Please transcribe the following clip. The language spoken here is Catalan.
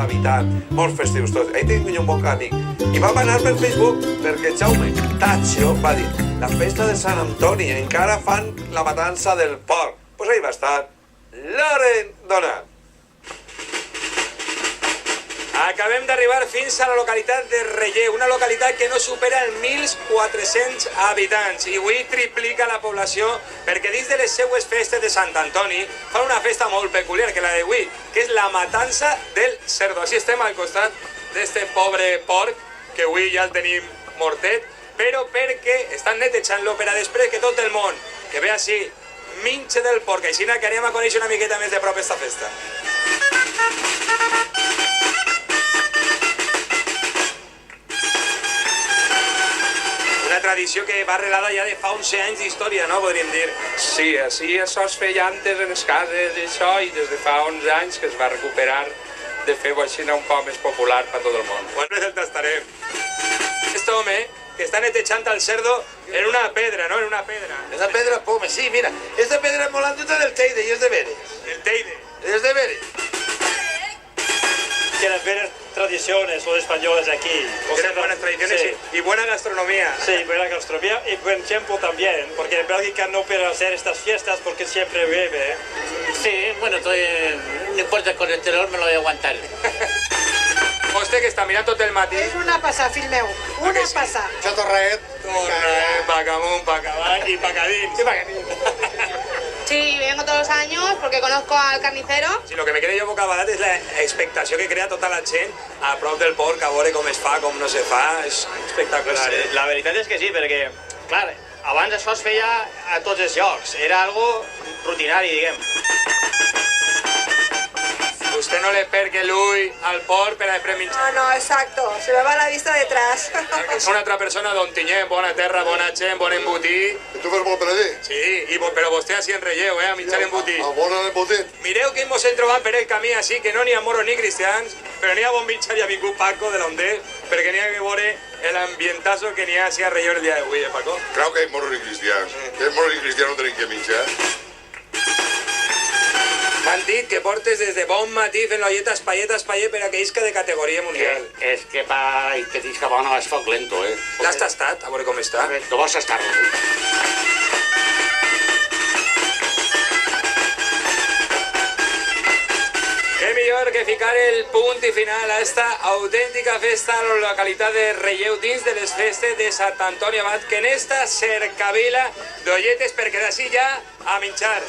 habitant, molts festius tots. Ahir tinc un bon amic. I vam anar per Facebook perquè Jaume Taccio va dir la festa de Sant Antoni, encara fan la matança del porc. Pues ahí va estar Loren Donat. Acabem d'arribar fins a la localitat de Relleu, una localitat que no supera els 1.400 habitants i avui triplica la població perquè dins de les seues festes de Sant Antoni fan una festa molt peculiar que la d'avui, que és la matança del cerdo. Així estem al costat d'este pobre porc, que avui ja el tenim mortet, però perquè estan netejant-lo per a després que tot el món que ve així minxe del porc. Així que anem a conèixer una miqueta més de prop esta festa. Una tradició que va arrelada ja de fa 11 anys d'història, no? Podríem dir. Sí, així això es feia antes en les cases i això, i des de fa 11 anys que es va recuperar de fer-ho així un poc més popular per tot el món. Pues el tastarem. Este home que està netejant el cerdo en una pedra, ¿no? En una pedra. Esa pedra pome, sí, mira. Esta pedra es molanduta del Teide y es de Veres. El Teide. Es de Veres. Quieren ver tradiciones los españoles aquí. Tienen buenas tradiciones, sí. Y buena gastronomía. Sí, buena gastronomía y buen tiempo también, porque en Bélgica no pueden hacer estas fiestas porque siempre llueve. Sí, bueno, no importa el colesterol, me lo voy a aguantar. Vostè que està mirant tot el matí. És una passa, fill meu, una passa. Chatorret. Pa amunt, pa avall i pa dins. Sí, vengo todos los años porque conozco al carnicero. Sí, lo que me queda jo bocabadat és la expectació que crea tota la gent a prop del porc, a veure com es fa, com no se fa. És espectacular. La veritat és que sí, perquè, clar, abans això es feia a tots els llocs. Era algo rutinari, diguem. Vostè no le perque l'ull al porc per a després minxar. No, exacto, se me va la vista detrás. És una altra persona d'Ontinyent, bona terra, bona gent, bon embotit. I tu fes molt per allí? Sí, però vostè així en Relleu, a minxar embotit. A bon embotit. Mireu que mos hem trobat per el camí així, que no n'hi ha moros ni cristians, però n'hi ha bon mitjà i ha vingut Paco de l'Ondé, perquè n'hi ha que veure l'ambientazo que n'hi ha així a Relleu el dia d'avui, Paco? Creu que hi ha morros i cristians. Que morros i cristians no tenim que mitjar. M'han dit que portes des de bon matí fent l'olleta espaiet per aquells que de categoria mundial. Es que para que tisca bueno es foc lento, L'has tastat? A veure com està. No vas a estar. Què millor que ficar el punt i final a esta autèntica festa a la localitat de Relleu dins de les festes de Sant Antoni Abat, que en esta cercavila d'olletes per quedar així ja a minxar.